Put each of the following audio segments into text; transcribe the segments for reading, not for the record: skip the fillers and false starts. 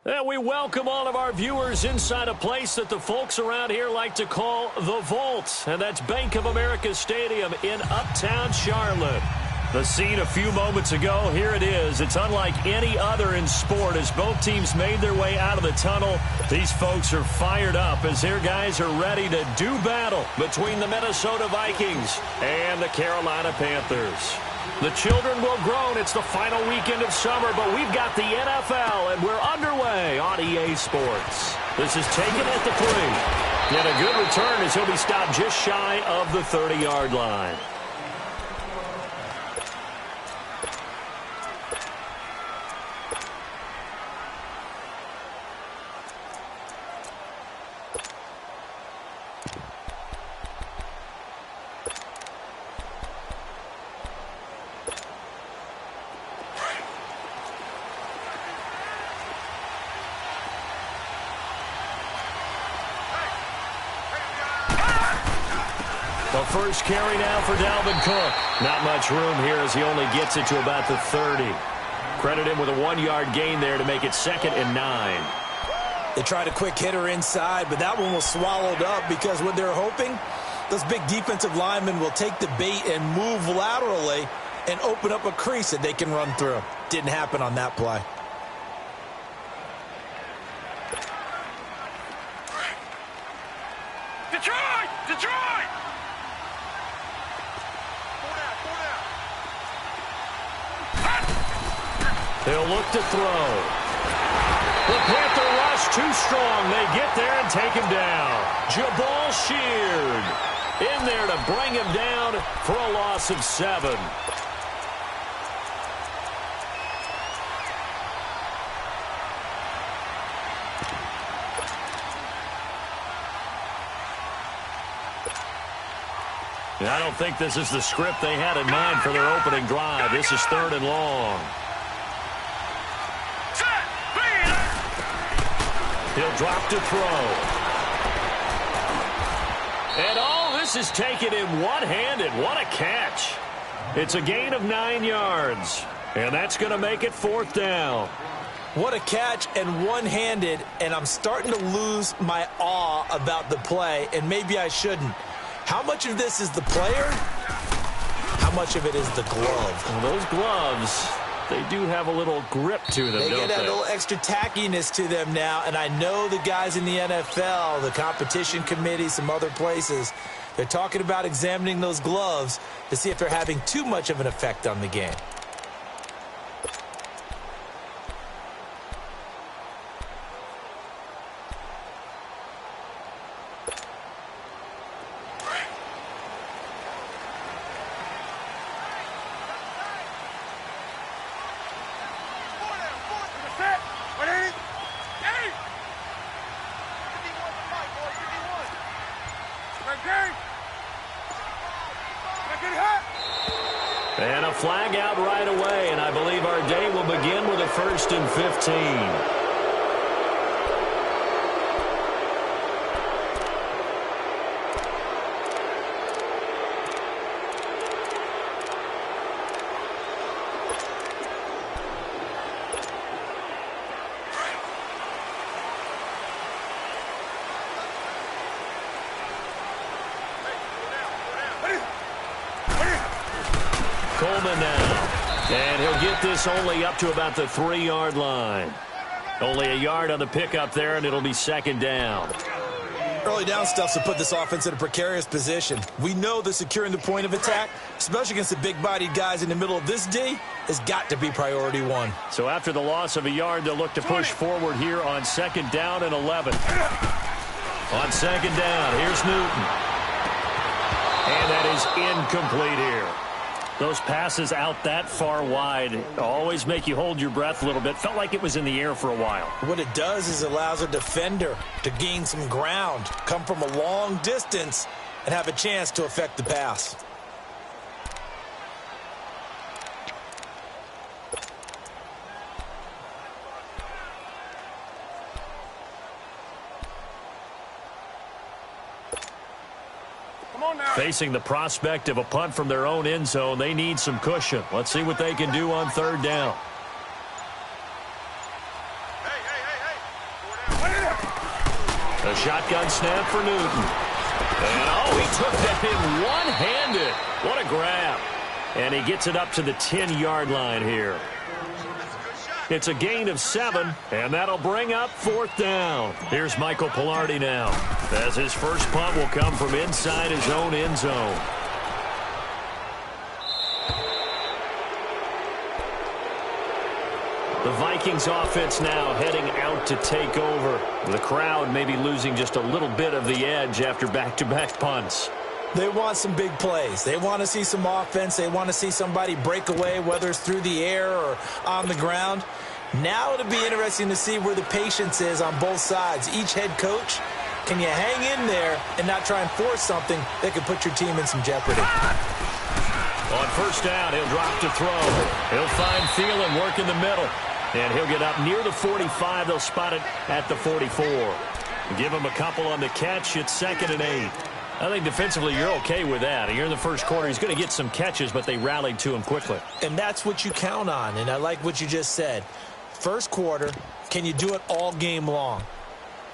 And we welcome all of our viewers inside a place that the folks around here like to call the Vault. And that's Bank of America Stadium in Uptown Charlotte. The scene a few moments ago, here it is. It's unlike any other in sport as both teams made their way out of the tunnel. These folks are fired up as their guys are ready to do battle between the Minnesota Vikings and the Carolina Panthers. The children will groan. It's the final weekend of summer, but we've got the NFL, and we're underway on EA Sports. This is taken at the 3. And a good return as he'll be stopped just shy of the 30-yard line. The first carry now for Dalvin Cook. Not much room here as he only gets it to about the 30. Credit him with a 1-yard gain there to make it 2nd and 9. They tried a quick hitter inside, but that one was swallowed up because what they're hoping, those big defensive linemen will take the bait and move laterally and open up a crease that they can run through. Didn't happen on that play. Detroit! Detroit! They'll look to throw. The Panther rush too strong. They get there and take him down. Jabal Sheard in there to bring him down for a loss of 7. I don't think this is the script they had in mind for their opening drive. This is 3rd and long. He'll drop to throw. And all this is taken in one-handed. What a catch. It's a gain of 9 yards. And that's going to make it 4th down. What a catch and one-handed, and I'm starting to lose my awe about the play, and maybe I shouldn't. How much of this is the player? How much of it is the glove? Well, those gloves, they do have a little grip to them, They don't get they? a little extra tackiness to them now, and I know the guys in the NFL, the competition committee, some other places, they're talking about examining those gloves to see if they're having too much of an effect on the game. And a flag out right away, and I believe our day will begin with a 1st and 15. Coleman now. And he'll get this only up to about the 3-yard line. Only a yard on the pickup there, and it'll be 2nd down. Early down stuff to put this offense in a precarious position. We know that securing the point of attack, especially against the big-bodied guys in the middle of this D, has got to be priority 1. So after the loss of a yard, they'll look to push forward here on 2nd down and 11. On 2nd down, here's Newton. And that is incomplete here. Those passes out that far wide always make you hold your breath a little bit. Felt like it was in the air for a while. What it does is it allows a defender to gain some ground, come from a long distance, and have a chance to affect the pass. Facing the prospect of a punt from their own end zone, they need some cushion. Let's see what they can do on 3rd down. Hey, hey, hey, hey. A shotgun snap for Newton. And, oh, he took that in one-handed. What a grab. And he gets it up to the 10-yard line here. It's a gain of 7, and that'll bring up 4th down. Here's Michael Pilardi now, as his first punt will come from inside his own end zone. The Vikings offense now heading out to take over. The crowd may be losing just a little bit of the edge after back-to-back punts. They want some big plays. They want to see some offense. They want to see somebody break away, whether it's through the air or on the ground. Now it'll be interesting to see where the patience is on both sides. Each head coach, can you hang in there and not try and force something that could put your team in some jeopardy? On first down, he'll drop to throw. He'll find Thielen, work in the middle. And he'll get up near the 45. They'll spot it at the 44. Give him a couple on the catch. It's 2nd and 8. I think defensively you're okay with that. You're in the first quarter. He's going to get some catches, but they rallied to him quickly. And that's what you count on, and I like what you just said. First quarter, can you do it all game long?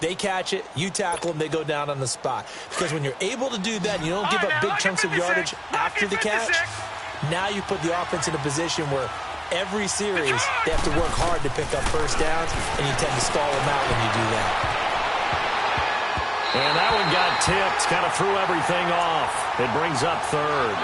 They catch it, you tackle them, they go down on the spot. Because when you're able to do that and you don't give up big chunks of yardage after the catch, now you put the offense in a position where every series they have to work hard to pick up first downs, and you tend to stall them out when you do that. And that one got tipped, kind of threw everything off. It brings up 3rd.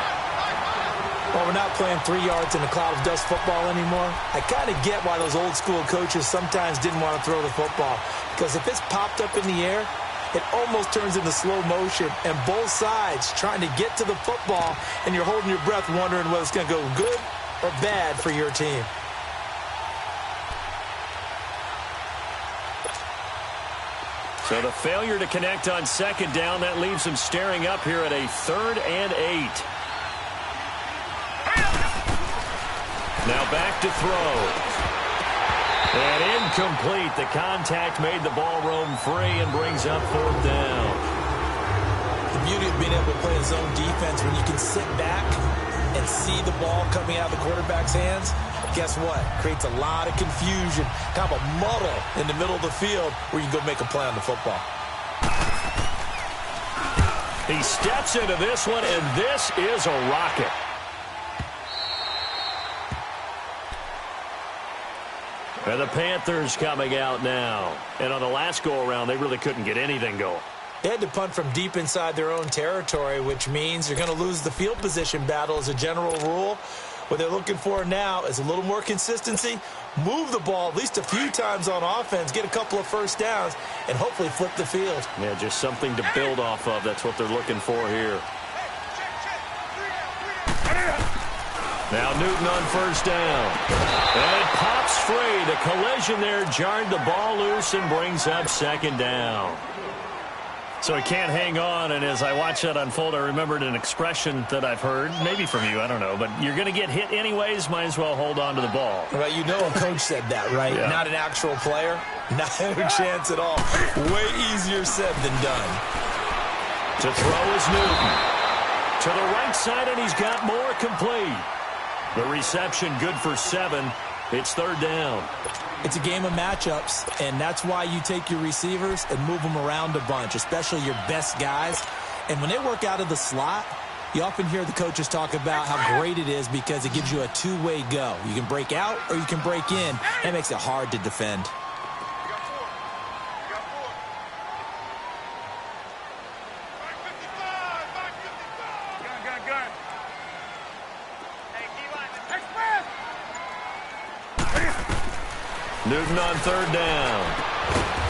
Well, we're not playing 3 yards in a cloud of dust football anymore. I kind of get why those old school coaches sometimes didn't want to throw the football. Because if it's popped up in the air, it almost turns into slow motion. And both sides trying to get to the football, and you're holding your breath wondering whether it's going to go good or bad for your team. So the failure to connect on 2nd down, that leaves him staring up here at a 3rd and 8. Now back to throw. And incomplete. The contact made the ball roam free and brings up 4th down. The beauty of being able to play a zone defense when you can sit back and see the ball coming out of the quarterback's hands, guess what? Creates a lot of confusion, kind of a muddle in the middle of the field where you can go make a play on the football. He steps into this one, and this is a rocket. And the Panthers coming out now. And on the last go-around, they really couldn't get anything going. They had to punt from deep inside their own territory, which means you're going to lose the field position battle as a general rule. What they're looking for now is a little more consistency, move the ball at least a few times on offense, get a couple of first downs, and hopefully flip the field. Yeah, just something to build off of. That's what they're looking for here. Now Newton on first down. And it pops free. The collision there jarred the ball loose and brings up 2nd down. So he can't hang on, and as I watch that unfold, I remembered an expression that I've heard, maybe from you, I don't know, but you're going to get hit anyways, might as well hold on to the ball. Right, you know a coach said that, right? Yeah. Not an actual player. Not a chance at all. Way easier said than done. To throw is Newton. To the right side, and he's got more, complete. The reception good for 7. It's 3rd down. It's a game of matchups, and that's why you take your receivers and move them around a bunch, especially your best guys. And when they work out of the slot, you often hear the coaches talk about how great it is because it gives you a two-way go. You can break out or you can break in. That makes it hard to defend. Newton on 3rd down.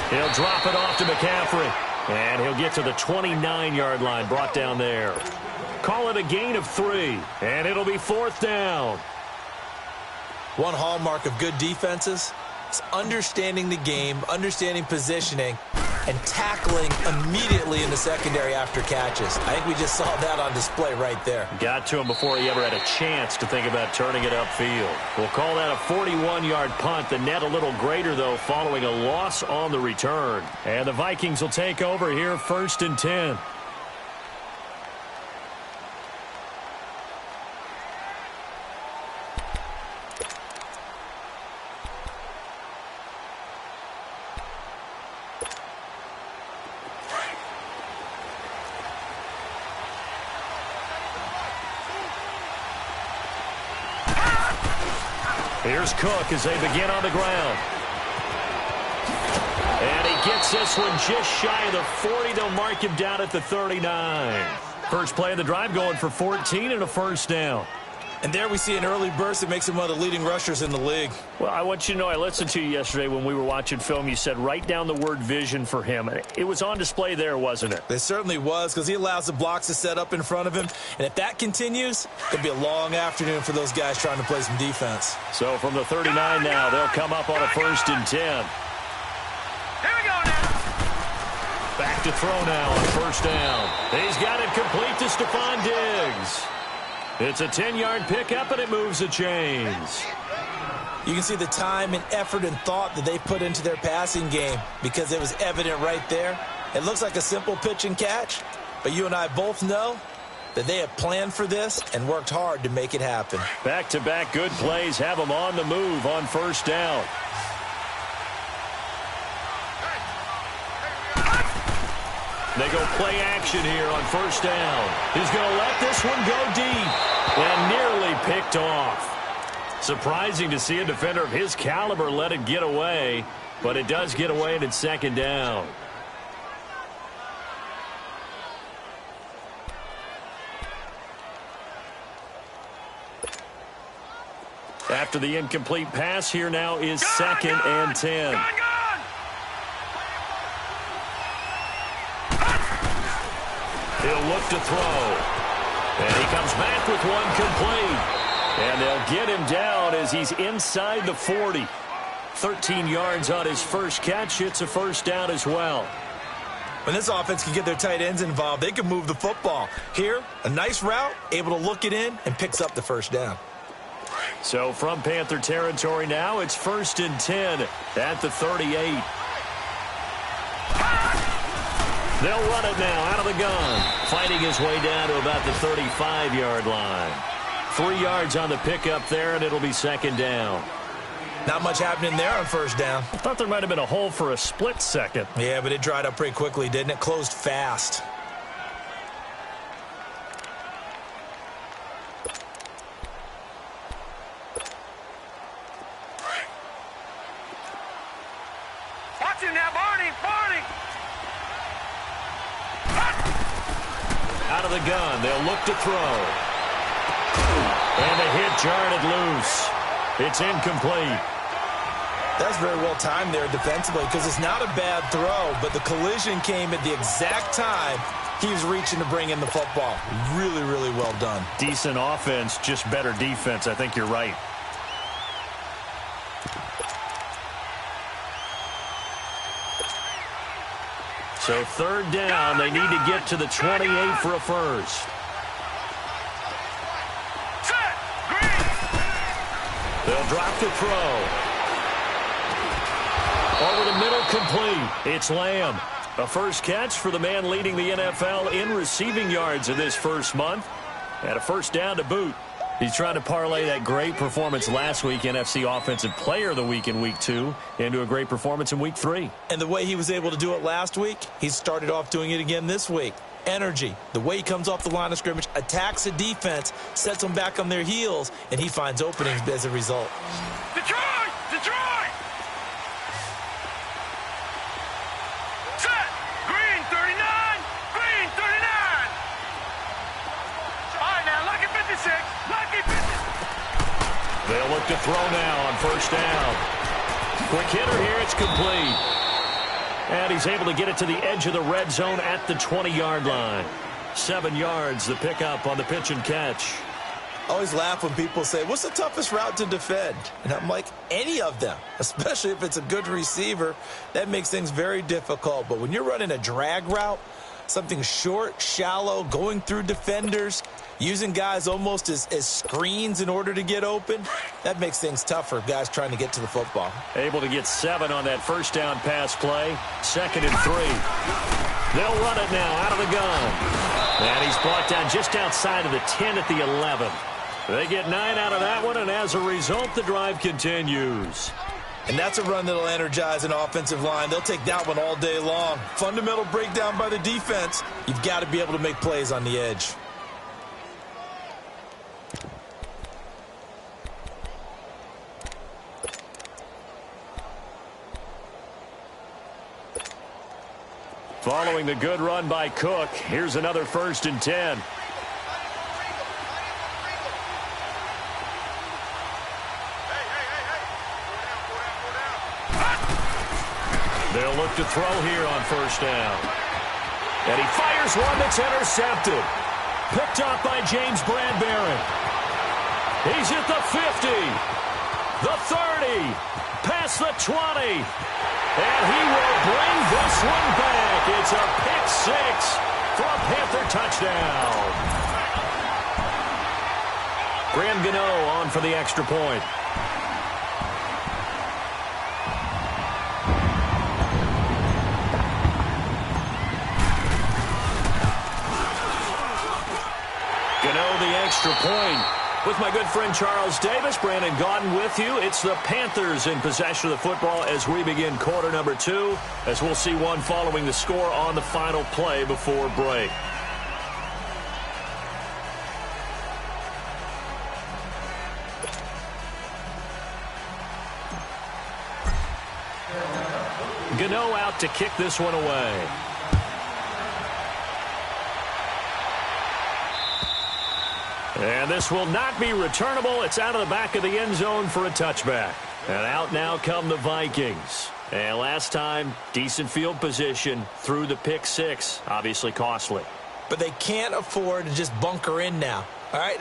He'll drop it off to McCaffrey. And he'll get to the 29-yard line, brought down there. Call it a gain of 3. And it'll be 4th down. One hallmark of good defenses is understanding the game, understanding positioning, and tackling immediately in the secondary after catches. I think we just saw that on display right there. Got to him before he ever had a chance to think about turning it upfield. We'll call that a 41-yard punt. The net a little greater, though, following a loss on the return. And the Vikings will take over here, 1st and 10. Here's Cook as they begin on the ground. And he gets this one just shy of the 40. They'll mark him down at the 39. First play of the drive going for 14 and a first down. And there we see an early burst that makes him one of the leading rushers in the league. Well, I want you to know, I listened to you yesterday when we were watching film. You said write down the word vision for him. It was on display there, wasn't it? It certainly was, because he allows the blocks to set up in front of him. And if that continues, it'll be a long afternoon for those guys trying to play some defense. So from the 39 now, they'll come up on a 1st and 10. Here we go now. Back to throw now on 1st down. He's got it complete to Stephon Diggs. It's a 10-yard pickup, and it moves the chains. You can see the time and effort and thought that they put into their passing game because it was evident right there. It looks like a simple pitch and catch, but you and I both know that they have planned for this and worked hard to make it happen. Back-to-back good plays have them on the move on 1st down. They go play action here on 1st down. He's going to let this one go deep and nearly picked off. Surprising to see a defender of his caliber let it get away, but it does get away and it's 2nd down. After the incomplete pass, here now is 2nd and 10. He'll look to throw. And he comes back with one complete. And they'll get him down as he's inside the 40. 13 yards on his first catch. It's a 1st down as well. When this offense can get their tight ends involved, they can move the football. Here, a nice route, able to look it in, and picks up the 1st down. So from Panther territory now, it's 1st and 10 at the 38. They'll run it now out of the gun. Fighting his way down to about the 35-yard line. 3 yards on the pickup there, and it'll be 2nd down. Not much happening there on 1st down. I thought there might have been a hole for a split second. Yeah, but it dried up pretty quickly, didn't it? Closed fast. Watch him now, Barney. Out of the gun, they'll look to throw. And the hit jarred it loose. It's incomplete. That's very well timed there defensively because it's not a bad throw, but the collision came at the exact time he was reaching to bring in the football. Really, really well done. Decent offense, just better defense. I think you're right. So 3rd down, they need to get to the 28 for a first. They'll drop the throw. Over the middle, complete. It's Lamb. A first catch for the man leading the NFL in receiving yards in this first month. And a 1st down to boot. He's trying to parlay that great performance last week, NFC Offensive Player of the Week in Week 2, into a great performance in Week 3. And the way he was able to do it last week, he started off doing it again this week. Energy, the way he comes off the line of scrimmage, attacks the defense, sets them back on their heels, and he finds openings as a result. Detroit! Set! Green 39! Green 39! All right, now, lucky 56. Lucky 56. They'll look to throw now on 1st down. Quick hitter here, it's complete. And he's able to get it to the edge of the red zone at the 20-yard line. 7 yards, the pickup on the pitch and catch. I always laugh when people say, what's the toughest route to defend? And I'm like, any of them, especially if it's a good receiver. That makes things very difficult. But when you're running a drag route, something short, shallow, going through defenders, using guys almost as screens in order to get open, that makes things tougher, guys trying to get to the football. Able to get 7 on that 1st down pass play. 2nd and 3. They'll run it now out of the gun. And he's brought down just outside of the 10 at the 11. They get 9 out of that one, and as a result, the drive continues. And that's a run that'll energize an offensive line. They'll take that one all day long. Fundamental breakdown by the defense. You've got to be able to make plays on the edge. Following the good run by Cook, here's another 1st and 10. They'll look to throw here on 1st down. And he fires one that's intercepted. Picked up by James Bradbury. He's at the 50, the 30, past the 20. And he will bring this one back. It's a pick 6 for a Panther touchdown. Graham Gano on for the extra point. Gano the extra point. With my good friend Charles Davis, Brandon Gaudin with you. It's the Panthers in possession of the football as we begin quarter number 2, as we'll see one following the score on the final play before break. Gano out to kick this one away. And this will not be returnable. It's out of the back of the end zone for a touchback. And out now come the Vikings. And last time, decent field position through the pick 6. Obviously costly. But they can't afford to just bunker in now. All right,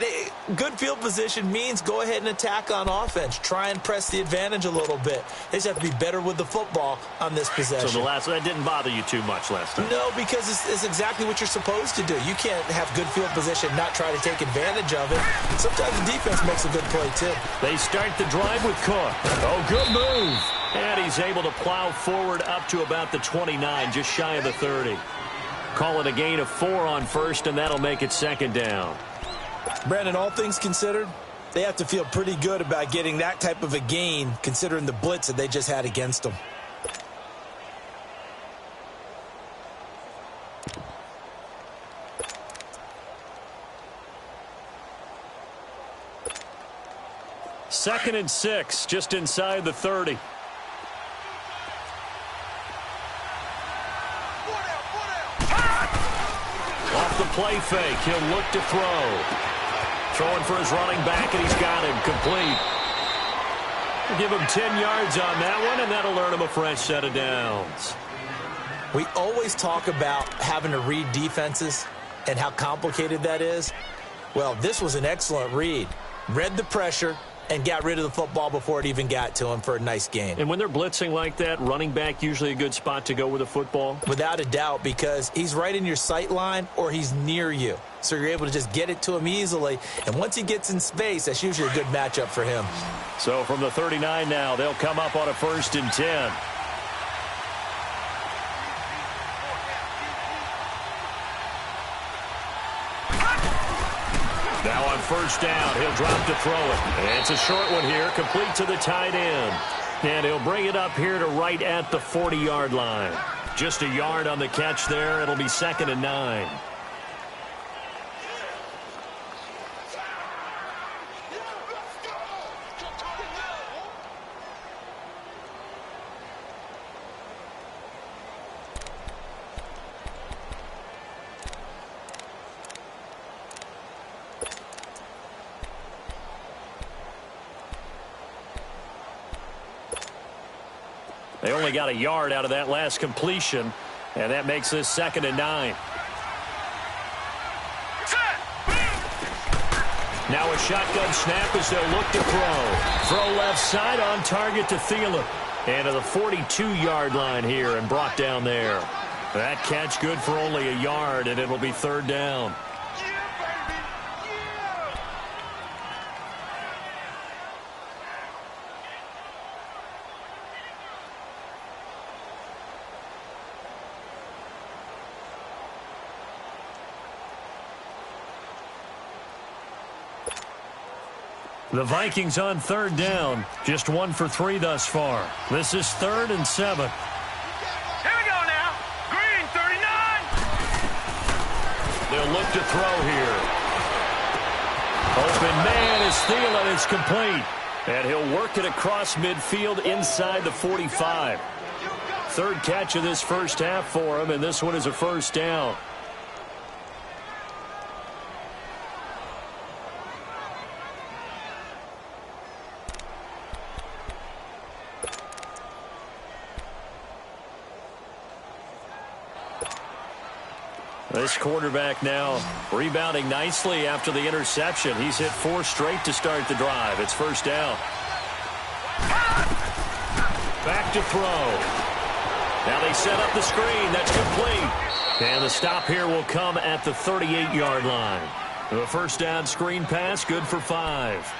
good field position means go ahead and attack on offense. Try and press the advantage a little bit. They just have to be better with the football on this possession. So that didn't bother you too much last time? No, because it's exactly what you're supposed to do. You can't have good field position, not try to take advantage of it. Sometimes the defense makes a good play, too. They start the drive with Cook. Oh, good move. And he's able to plow forward up to about the 29, just shy of the 30. Call it a gain of 4 on 1st, and that'll make it 2nd down. Brandon, all things considered, they have to feel pretty good about getting that type of a gain, considering the blitz that they just had against them. Second and 6, just inside the 30. Off the play fake, he'll look to throw. Throwing for his running back, and he's got him complete. We'll give him 10 yards on that one, and that'll earn him a fresh set of downs. We always talk about having to read defenses and how complicated that is. Well, this was an excellent read. Read the pressure and got rid of the football before it even got to him for a nice gain. And when they're blitzing like that, running back usually a good spot to go with the football? Without a doubt, because he's right in your sight line or he's near you. So you're able to just get it to him easily. And once he gets in space, that's usually a good matchup for him. So from the 39 now, they'll come up on a 1st and 10. Now on 1st down, he'll drop to throw it. And it's a short one here, complete to the tight end. And he'll bring it up here to right at the 40-yard line. Just a yard on the catch there. It'll be 2nd and 9. They only got a yard out of that last completion, and that makes this 2nd and 9. Now a shotgun snap as they'll look to throw. Throw left side on target to Thielen. And to the 42-yard line here and brought down there. That catch good for only a yard, and it'll be 3rd down. The Vikings on 3rd down. Just 1 for 3 thus far. This is 3rd and 7. Here we go now. Green, 39. They'll look to throw here. Open man is Thielen. It's complete. And he'll work it across midfield inside the 45. third catch of this first half for him, and this one is a first down. This quarterback now rebounding nicely after the interception. He's hit 4 straight to start the drive. It's first down. Back to throw. Now they set up the screen. That's complete. And the stop here will come at the 38-yard line. The first down screen pass, good for 5.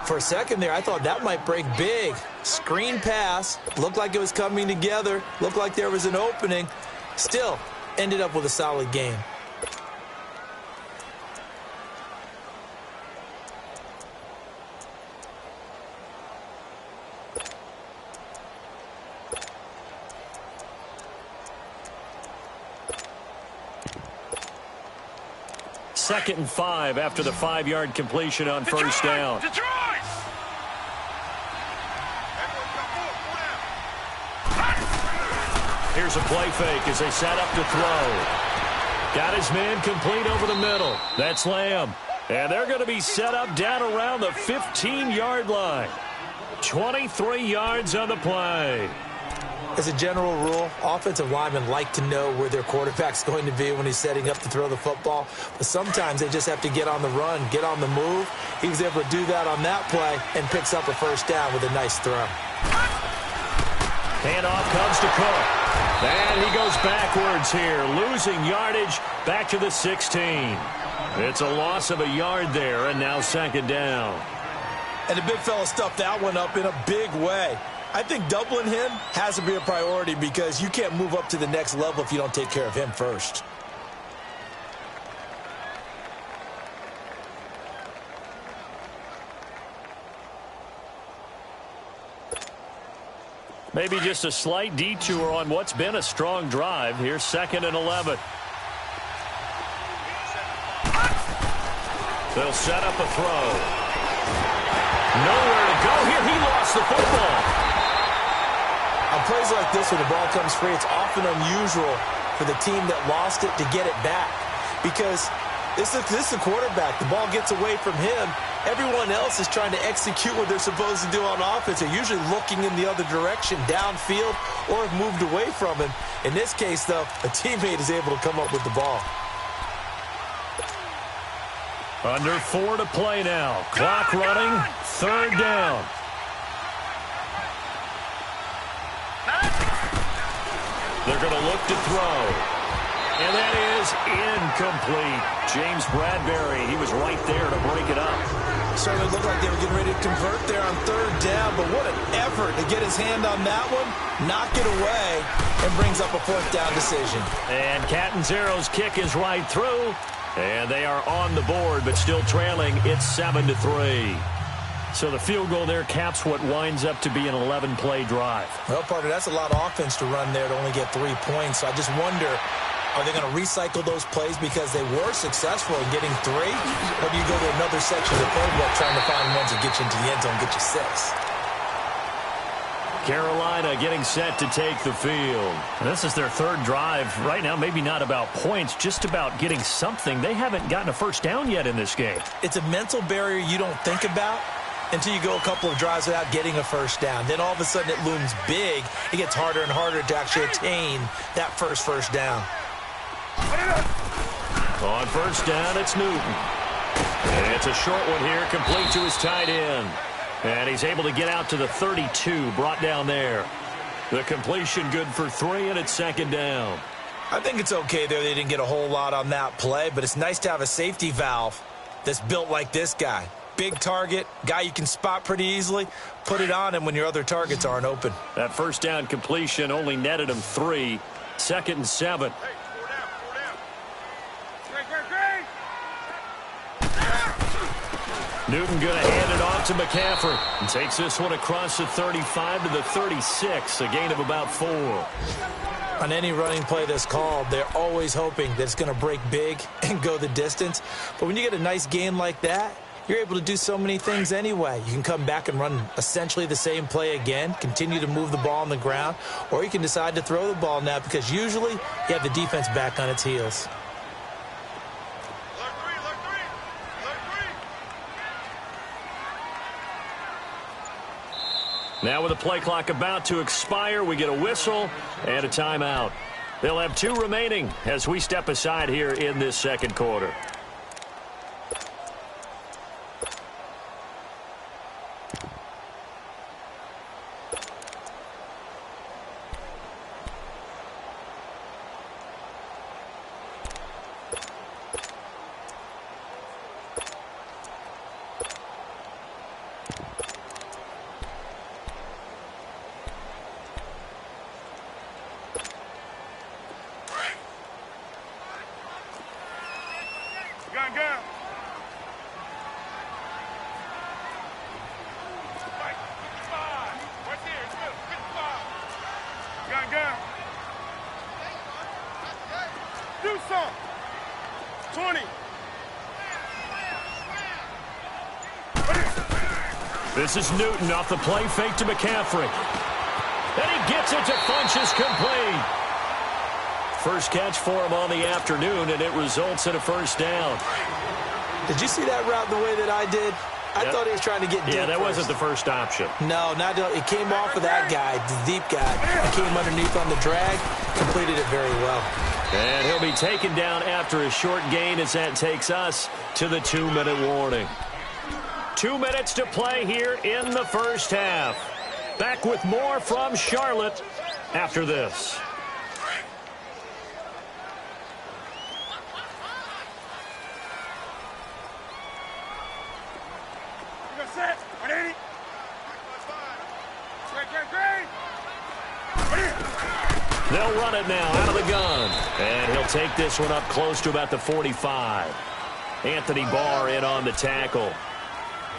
For a second there, I thought that might break big. Screen pass. Looked like it was coming together. Looked like there was an opening. Still ended up with a solid game. Second and 5 after the 5-yard completion on first down. Here's a play fake as they set up to throw. Got his man complete over the middle. That's Lamb. And they're going to be set up down around the 15-yard line. 23 yards on the play. As a general rule, offensive linemen like to know where their quarterback's going to be when he's setting up to throw the football. But sometimes they just have to get on the run, get on the move. He was able to do that on that play and picks up a first down with a nice throw. Handoff comes to Cook. And he goes backwards here, losing yardage back to the 16. It's a loss of a yard there, and now second down. And the big fella stuffed that one up in a big way. I think doubling him has to be a priority because you can't move up to the next level if you don't take care of him first. Maybe just a slight detour on what's been a strong drive. Here's 2nd and 11. They'll set up a throw. Nowhere to go here. He lost the football. On plays like this where the ball comes free, it's often unusual for the team that lost it to get it back. Because this is the quarterback. The ball gets away from him. Everyone else is trying to execute what they're supposed to do on offense. They're usually looking in the other direction, downfield, or have moved away from him. In this case, though, a teammate is able to come up with the ball. Under 4 to play now. Clock running. 3rd down. They're going to look to throw. And that is incomplete. James Bradbury, he was right there to break it up. Certainly looked like they were getting ready to convert there on 3rd down, but what an effort to get his hand on that one, knock it away, and brings up a 4th down decision. And Catanzaro's kick is right through, and they are on the board, but still trailing. It's 7-3. So the field goal there caps what winds up to be an 11-play drive. Well, partner, that's a lot of offense to run there to only get 3 points. So I just wonder, are they going to recycle those plays because they were successful in getting 3? Or do you go to another section of the playbook trying to find ones that get you into the end zone and get you 6? Carolina getting set to take the field. This is their 3rd drive. Right now, maybe not about points, just about getting something. They haven't gotten a first down yet in this game. It's a mental barrier you don't think about until you go a couple of drives without getting a first down. Then all of a sudden it looms big. It gets harder and harder to actually attain that first down. On first down, it's Newton. And it's a short one here, complete to his tight end. And he's able to get out to the 32, brought down there. The completion good for 3, and it's 2nd down. I think it's okay there. They didn't get a whole lot on that play, but it's nice to have a safety valve that's built like this guy. Big target, guy you can spot pretty easily. Put it on him when your other targets aren't open. That first down completion only netted him 3. 2nd and 7. Newton going to hand it off to McCaffrey. And takes this one across the 35 to the 36. A gain of about 4. On any running play that's called, they're always hoping that it's going to break big and go the distance. But when you get a nice gain like that, you're able to do so many things anyway. You can come back and run essentially the same play again, continue to move the ball on the ground, or you can decide to throw the ball now because usually you have the defense back on its heels. Now with the play clock about to expire, we get a whistle and a timeout. They'll have 2 remaining as we step aside here in this second quarter. This is Newton off the play fake to McCaffrey. And he gets it to Funchess complete. First catch for him on the afternoon, and it results in a first down. Did you see that route the way that I did? I thought he was trying to get deep. Yeah, that wasn't the first option. No, it came off of that guy, the deep guy. He came underneath on the drag, completed it very well. And he'll be taken down after a short gain as that takes us to the 2-minute warning. 2 minutes to play here in the first half. Back with more from Charlotte after this. They'll run it now out of the gun. And he'll take this one up close to about the 45. Anthony Barr in on the tackle.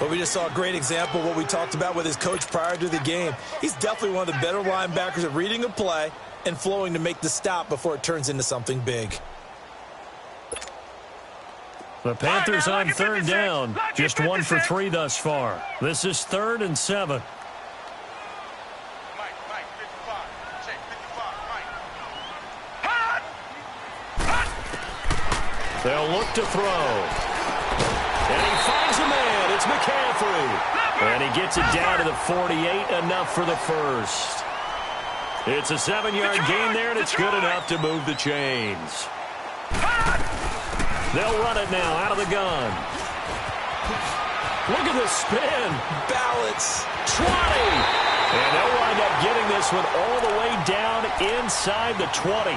But we just saw a great example of what we talked about with his coach prior to the game. He's definitely one of the better linebackers at reading a play and flowing to make the stop before it turns into something big. The Panthers on third down. Just 1 for 3 thus far. This is 3rd and 7. They'll look to throw. And he finds a man. It's McCaffrey. And he gets it down to the 48, enough for the first. It's a 7-yard gain there, and it's good enough to move the chains. They'll run it now out of the gun. Look at the spin. Balance. 20. And they'll wind up getting this one all the way down inside the 20.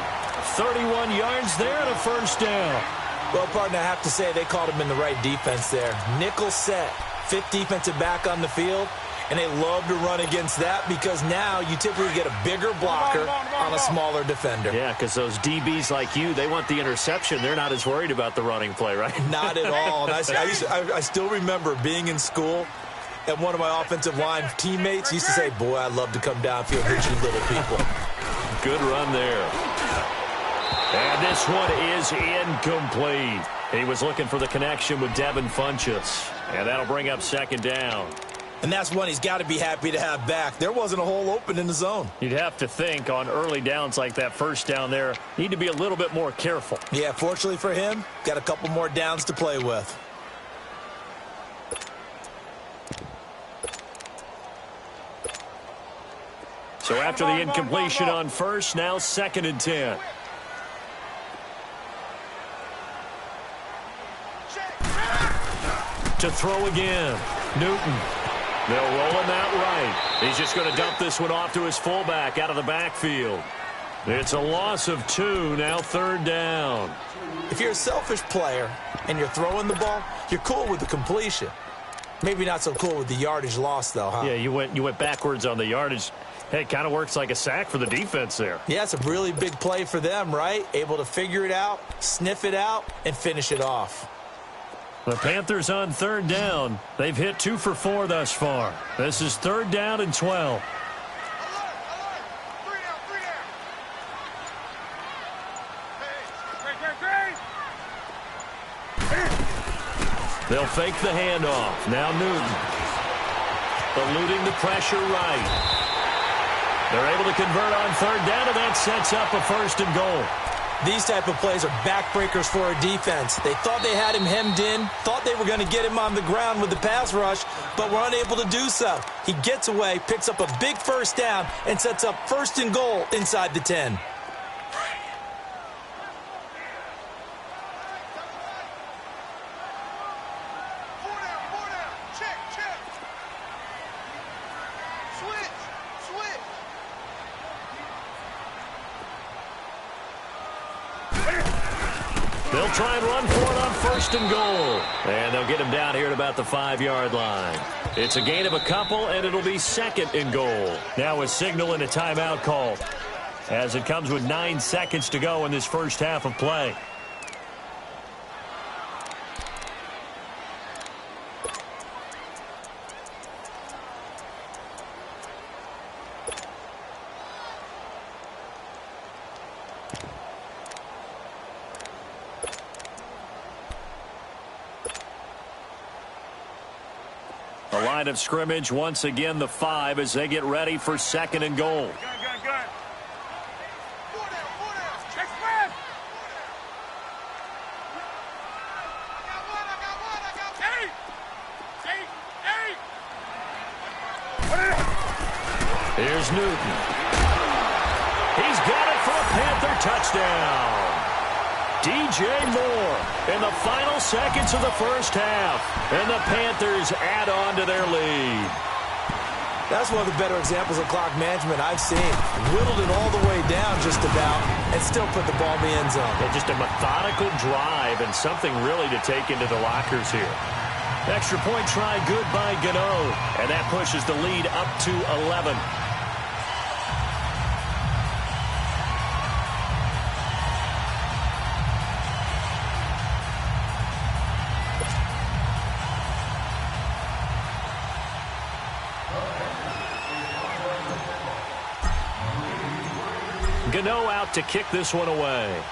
31 yards there and a first down. Well, partner, I have to say they called him in the right defense there. Nickel set, 5th defensive back on the field, and they love to run against that because now you typically get a bigger blocker on a smaller defender. Yeah, because those DBs like you, they want the interception. They're not as worried about the running play, right? Not at all. And I still remember being in school, and one of my offensive line teammates used to say, boy, I'd love to come downfield and hit you little people. Good run there. And this one is incomplete. He was looking for the connection with Devin Funchess. And that'll bring up 2nd down. And that's one he's got to be happy to have back. There wasn't a hole open in the zone. You'd have to think on early downs like that first down there, need to be a little bit more careful. Yeah, fortunately for him, got a couple more downs to play with. So after the incompletion on first, now 2nd and 10. To throw again. Newton. They'll roll him out right. He's just going to dump this one off to his fullback out of the backfield. It's a loss of 2, now 3rd down. If you're a selfish player and you're throwing the ball, you're cool with the completion. Maybe not so cool with the yardage loss, though, huh? Yeah, you went backwards on the yardage. Hey, it kind of works like a sack for the defense there. Yeah, it's a really big play for them, right? Able to figure it out, sniff it out, and finish it off. The Panthers on 3rd down. They've hit 2 for 4 thus far. This is 3rd down and 12. They'll fake the handoff. Now Newton. Eluding the pressure right. They're able to convert on third down, and that sets up a 1st and goal. These type of plays are backbreakers for a defense. They thought they had him hemmed in, thought they were going to get him on the ground with the pass rush, but were unable to do so. He gets away, picks up a big 1st down, and sets up 1st and goal inside the 10. They'll try and run for it on 1st and goal. And they'll get him down here at about the 5-yard line. It's a gain of a couple, and it'll be 2nd and goal. Now a signal and a timeout call, as it comes with 9 seconds to go in this first half of play. The line of scrimmage, once again, the 5 as they get ready for 2nd and goal. Gun. Check spread. Eight. Here's Newton. He's got it for a Panther touchdown. DJ Moore in the final seconds of the first half. And the Panthers add on to their lead. That's one of the better examples of clock management I've seen. Whittled it all the way down just about and still put the ball in the end zone. Yeah, just a methodical drive and something really to take into the lockers here. Extra point try good by Gano. And that pushes the lead up to 11. Gano out to kick this one away.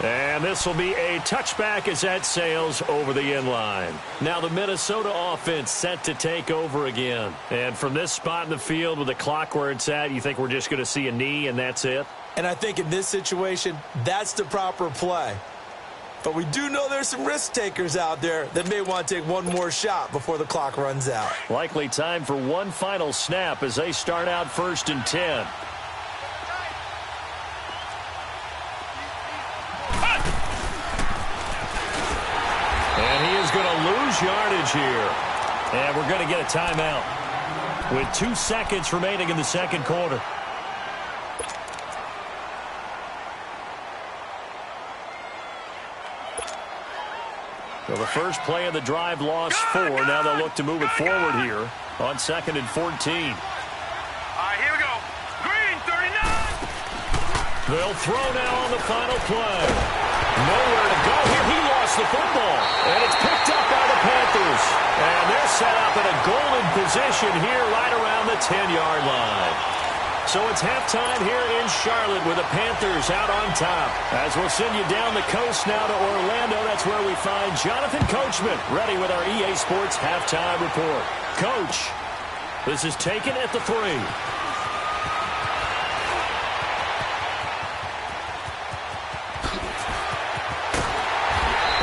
And this will be a touchback as that sails over the end line. Now the Minnesota offense set to take over again. And from this spot in the field with the clock where it's at, you think we're just going to see a knee and that's it? And I think in this situation, that's the proper play. But we do know there's some risk takers out there that may want to take one more shot before the clock runs out. Likely time for one final snap as they start out 1st and 10. And he is going to lose yardage here. And we're going to get a timeout with 2 seconds remaining in the second quarter. Well, the first play of the drive lost 4. Now they'll look to move it forward here on 2nd and 14. All right, here we go. Green, 39. They'll throw now on the final play. Nowhere to go here. He lost the football. And it's picked up by the Panthers. And they're set up in a golden position here right around the 10-yard line. So it's halftime here in Charlotte with the Panthers out on top. As we'll send you down the coast now to Orlando, that's where we find Jonathan Coachman ready with our EA Sports halftime report. Coach, this is taken at the 3.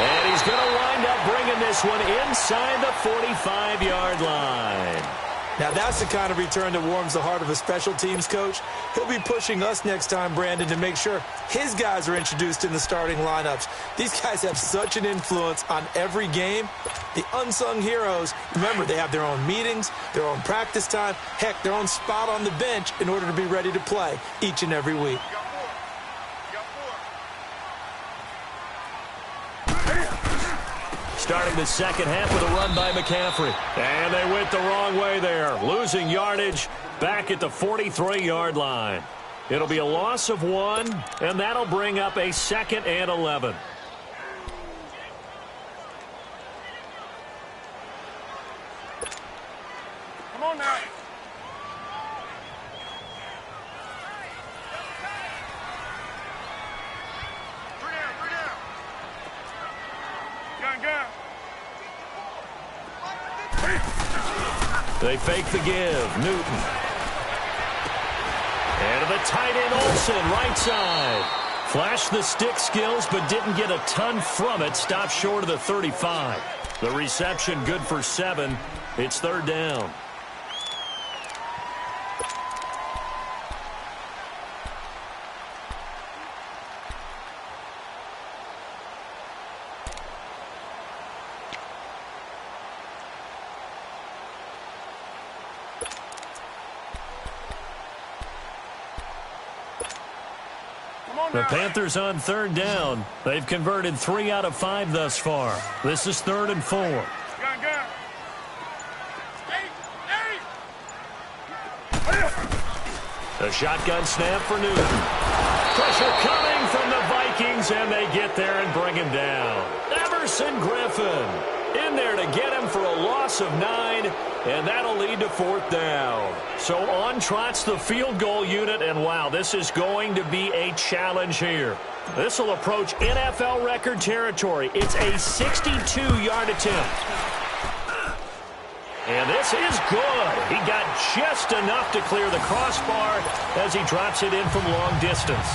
And he's going to wind up bringing this one inside the 45-yard line. Now, that's the kind of return that warms the heart of a special teams coach. He'll be pushing us next time, Brandon, to make sure his guys are introduced in the starting lineups. These guys have such an influence on every game. The unsung heroes, remember, they have their own meetings, their own practice time, heck, their own spot on the bench in order to be ready to play each and every week. Starting the second half with a run by McCaffrey. And they went the wrong way there. Losing yardage back at the 43-yard line. It'll be a loss of 1, and that'll bring up a 2nd and 11. Come on now. They fake the give. Newton. And to the tight end, Olsen, right side. Flashed the stick skills, but didn't get a ton from it. Stopped short of the 35. The reception good for 7. It's third down. The Panthers on third down. They've converted 3 out of 5 thus far. This is 3rd and 4. Gun. The shotgun snap for Newton. Pressure coming from the Vikings, and they get there and bring him down. Everson Griffin in there to get him for a loss of 9, and that'll lead to 4th down. So on trots the field goal unit, and wow, this is going to be a challenge here. This will approach NFL record territory. It's a 62-yard attempt. And this is good. He got just enough to clear the crossbar as he drops it in from long distance.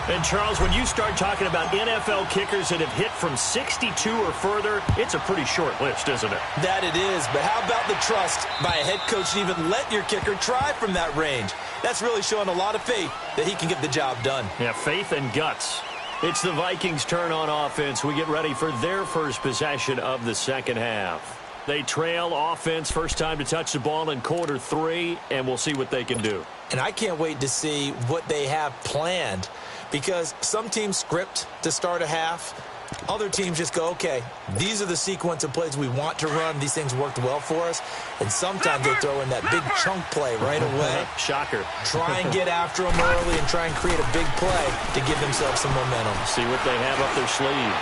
And, Charles, when you start talking about NFL kickers that have hit from 62 or further, it's a pretty short list, isn't it? That it is, but how about the trust by a head coach to even let your kicker try from that range? That's really showing a lot of faith that he can get the job done. Yeah, faith and guts. It's the Vikings' turn on offense. We get ready for their first possession of the second half. They trail offense, first time to touch the ball in quarter 3, and we'll see what they can do. And I can't wait to see what they have planned, because some teams script to start a half. Other teams just go, okay, these are the sequence of plays we want to run. These things worked well for us. And sometimes they throw in that big chunk play right away. Shocker. Try and get after them early and try and create a big play to give themselves some momentum. See what they have up their sleeve.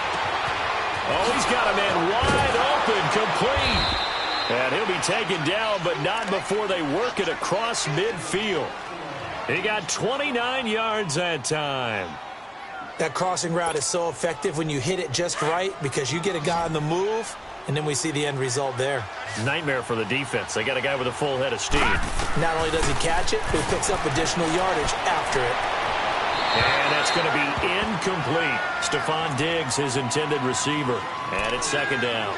Oh, he's got a man wide open, complete. And he'll be taken down, but not before they work it across midfield. He got 29 yards that time. That crossing route is so effective when you hit it just right, because you get a guy on the move, and then we see the end result there. Nightmare for the defense. They got a guy with a full head of steam. Not only does he catch it, but he picks up additional yardage after it. And that's going to be incomplete. Stephon Diggs, his intended receiver. And it's second down.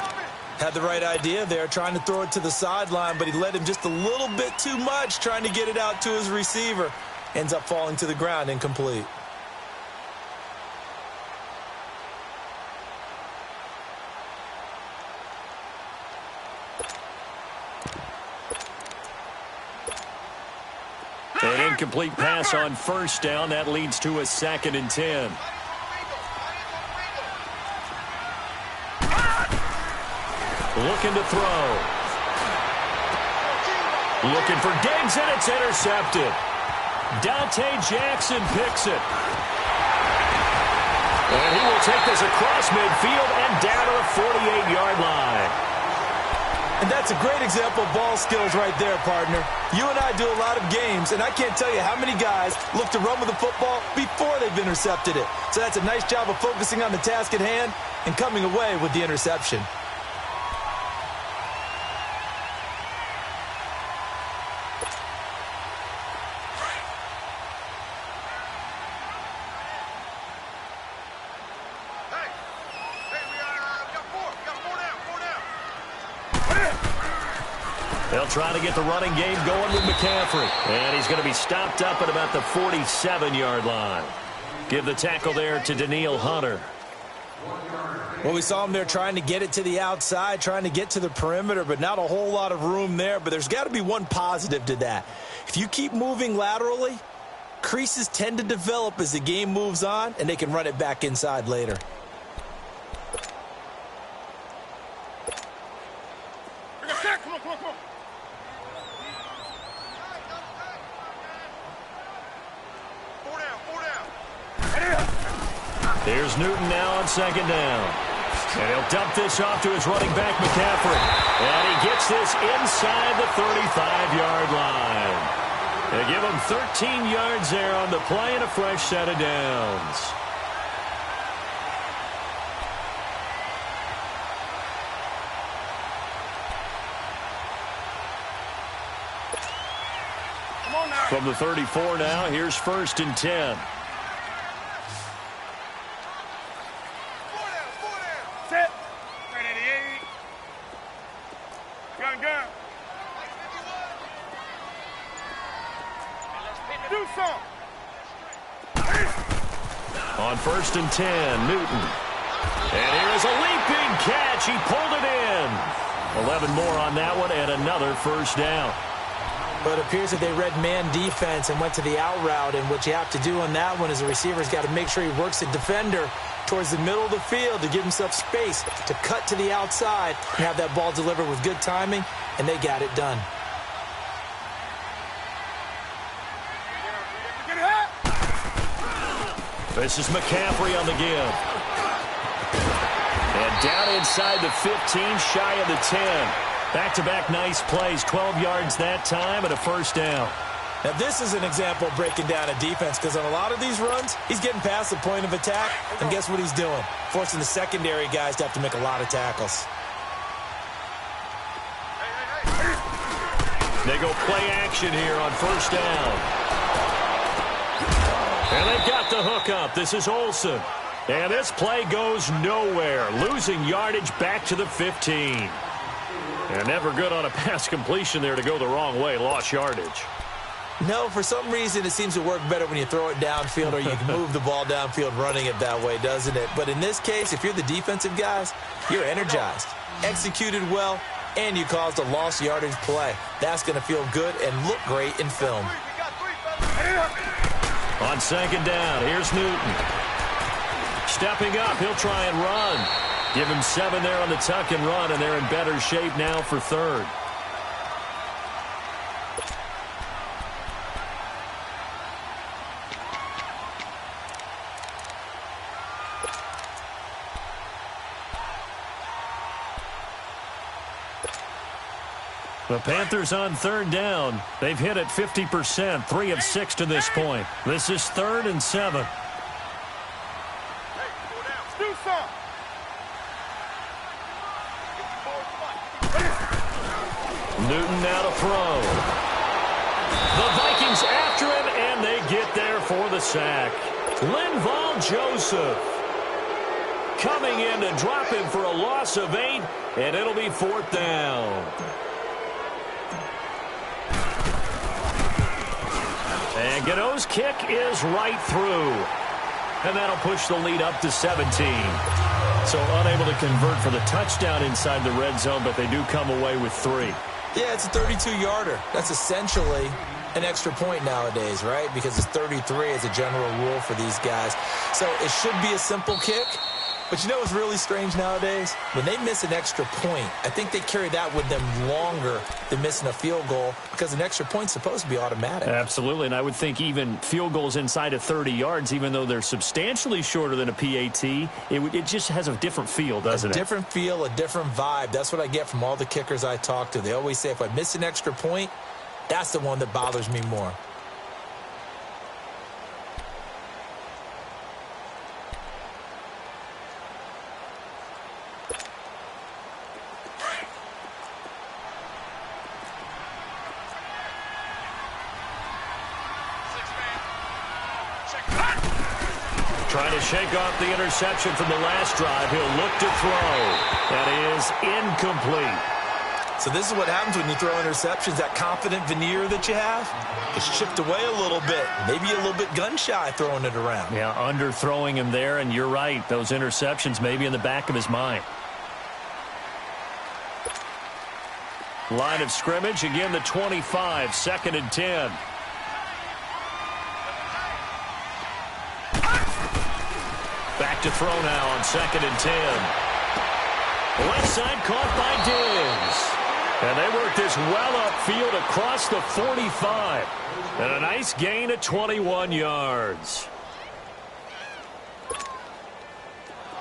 Had the right idea there, trying to throw it to the sideline, but he led him just a little bit too much, trying to get it out to his receiver. Ends up falling to the ground, incomplete. An incomplete pass on first down. That leads to a 2nd and 10. Looking to throw. Looking for Diggs, and it's intercepted. Dante Jackson picks it. And he will take this across midfield and down to the 48-yard line. And that's a great example of ball skills right there, partner. You and I do a lot of games, and I can't tell you how many guys look to run with the football before they've intercepted it. So that's a nice job of focusing on the task at hand and coming away with the interception. They'll try to get the running game going with McCaffrey. And he's going to be stopped up at about the 47-yard line. Give the tackle there to Danielle Hunter. Well, we saw him there trying to get it to the outside, trying to get to the perimeter, but not a whole lot of room there. But there's got to be one positive to that. If you keep moving laterally, creases tend to develop as the game moves on, and they can run it back inside later. Come on. Four down. Here's Newton now on second down. And he'll dump this off to his running back, McCaffrey. And he gets this inside the 35-yard line. They give him 13 yards there on the play and a fresh set of downs. From the 34 now, here's 1st and 10. Set. 388. Gun. Do some. On 1st and 10, Newton. And here's a leaping catch. He pulled it in. 11 more on that one and another 1st down. But it appears that they read man defense and went to the out route. And what you have to do on that one is the receiver's got to make sure he works the defender towards the middle of the field to give himself space to cut to the outside and have that ball delivered with good timing, and they got it done. This is McCaffrey on the give. And down inside the 15, shy of the 10. Back-to-back nice plays, 12 yards that time and a 1st down. Now, this is an example of breaking down a defense because on a lot of these runs, he's getting past the point of attack, and guess what he's doing? Forcing the secondary guys to have to make a lot of tackles. They go play action here on 1st down. And they've got the hook up. This is Olsen. And this play goes nowhere. Losing yardage back to the 15. And never good on a pass completion there to go the wrong way. Lost yardage. No, for some reason it seems to work better when you throw it downfield or you can move the ball downfield running it that way, doesn't it? But in this case, if you're the defensive guys, you're energized, executed well, and you caused a lost yardage play. That's going to feel good and look great in film. On 2nd down, here's Newton. Stepping up, he'll try and run. Give him 7 there on the tuck and run, and they're in better shape now for 3rd. The Panthers on 3rd down. They've hit it 50%, 3 of 6 to this point. This is 3rd and 7. Newton now to throw. The Vikings after him, and they get there for the sack. Linval Joseph coming in to drop him for a loss of 8, and it'll be 4th down. And Gano's kick is right through. And that'll push the lead up to 17. So unable to convert for the touchdown inside the red zone, but they do come away with 3. Yeah, it's a 32-yarder. That's essentially an extra point nowadays, right? Because it's 33 as a general rule for these guys. So it should be a simple kick. But you know what's really strange nowadays? When they miss an extra point, I think they carry that with them longer than missing a field goal because an extra point's supposed to be automatic. Absolutely, and I would think even field goals inside of 30 yards, even though they're substantially shorter than a PAT, it just has a different feel, doesn't it? A different feel, a different vibe. That's what I get from all the kickers I talk to. They always say if I miss an extra point, that's the one that bothers me more. Trying to shake off the interception from the last drive. He'll look to throw. That is incomplete. So this is what happens when you throw interceptions. That confident veneer that you have is chipped away a little bit. Maybe a little bit gun-shy throwing it around. Yeah, underthrowing him there, and you're right. Those interceptions may be in the back of his mind. Line of scrimmage, again the 25, 2nd and 10. Back to throw now on 2nd and 10. Left side caught by Diggs. And they work this well upfield across the 45. And a nice gain of 21 yards.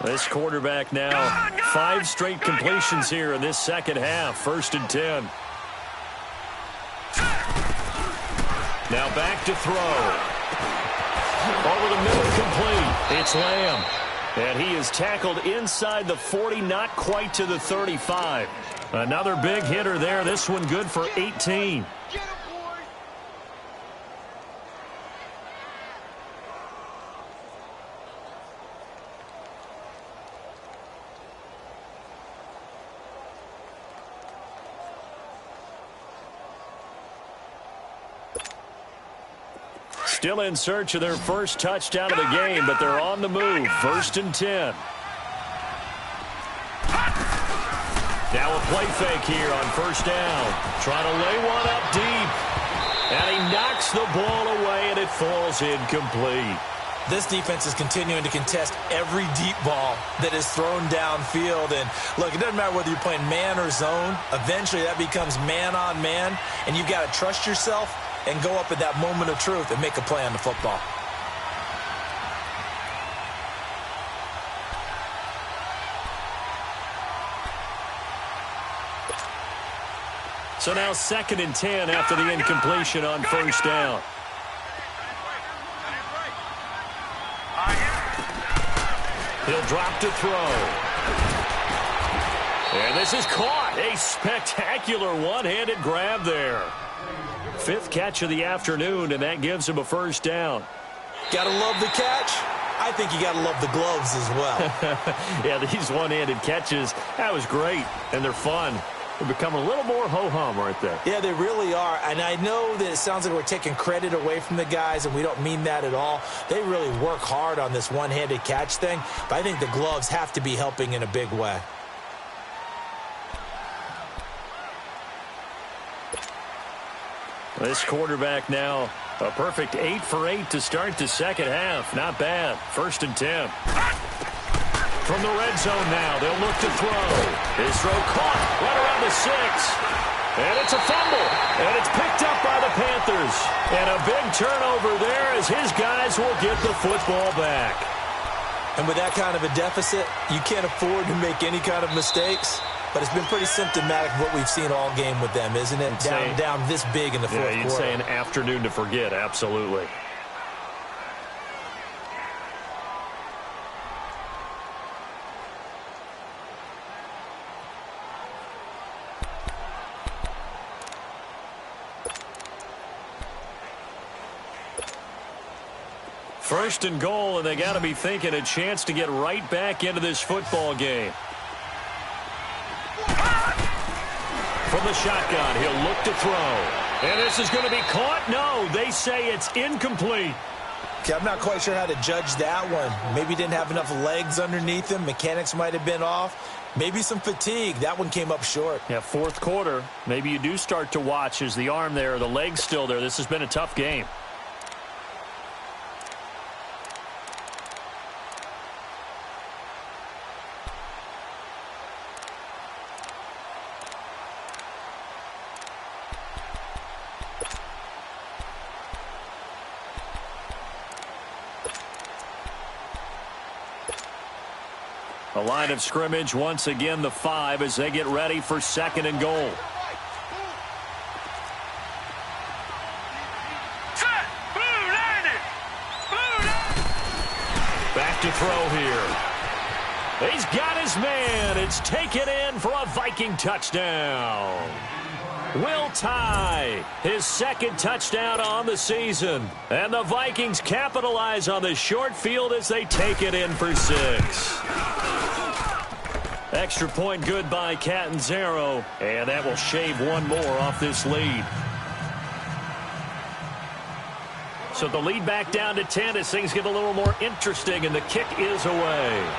This quarterback now 5 straight completions here in this second half. 1st and 10. Now back to throw. Over the middle, complete. It's Lamb. And he is tackled inside the 40, not quite to the 35. Another big hitter there. This one good for 18. Still in search of their first touchdown of the game, but they're on the move. 1st and 10. Now a play fake here on 1st down. Trying to lay one up deep. And he knocks the ball away, and it falls incomplete. This defense is continuing to contest every deep ball that is thrown downfield. And, look, it doesn't matter whether you're playing man or zone. Eventually that becomes man on man, and you've got to trust yourself and go up at that moment of truth and make a play on the football. So now 2nd and 10 after the incompletion on 1st down. He'll drop to throw. And this is caught. A spectacular one-handed grab there. 5th catch of the afternoon, and that gives him a 1st down. Gotta love the catch. I think you gotta love the gloves as well. Yeah, these one-handed catches, that was great, and they're fun. They become a little more ho-hum right there. Yeah, they really are. And I know that it sounds like we're taking credit away from the guys, and we don't mean that at all. They really work hard on this one-handed catch thing, but I think the gloves have to be helping in a big way. This quarterback now, a perfect 8 for 8 to start the second half. Not bad. 1st and 10. From the red zone now, they'll look to throw. His throw caught right around the 6. And it's a fumble. And it's picked up by the Panthers. And a big turnover there as his guys will get the football back. And with that kind of a deficit, you can't afford to make any kind of mistakes. But it's been pretty symptomatic of what we've seen all game with them, isn't it? Down this big in the fourth quarter. Yeah, you'd say an afternoon to forget, absolutely. First and goal, and they got to be thinking a chance to get right back into this football game. From the shotgun, he'll look to throw. And this is going to be caught. No, they say it's incomplete. Okay, I'm not quite sure how to judge that one. Maybe didn't have enough legs underneath him. Mechanics might have been off. Maybe some fatigue. That one came up short. Yeah, 4th quarter. Maybe you do start to watch. Is the arm there, the leg's still there? This has been a tough game. The line of scrimmage, once again, the 5 as they get ready for 2nd and goal. Back to throw here. He's got his man. It's taken in for a Viking touchdown. Will Tye, his 2nd touchdown on the season. And the Vikings capitalize on the short field as they take it in for 6. Extra point good by Catanzaro, and that will shave one more off this lead. So the lead back down to 10 as things get a little more interesting, and the kick is away.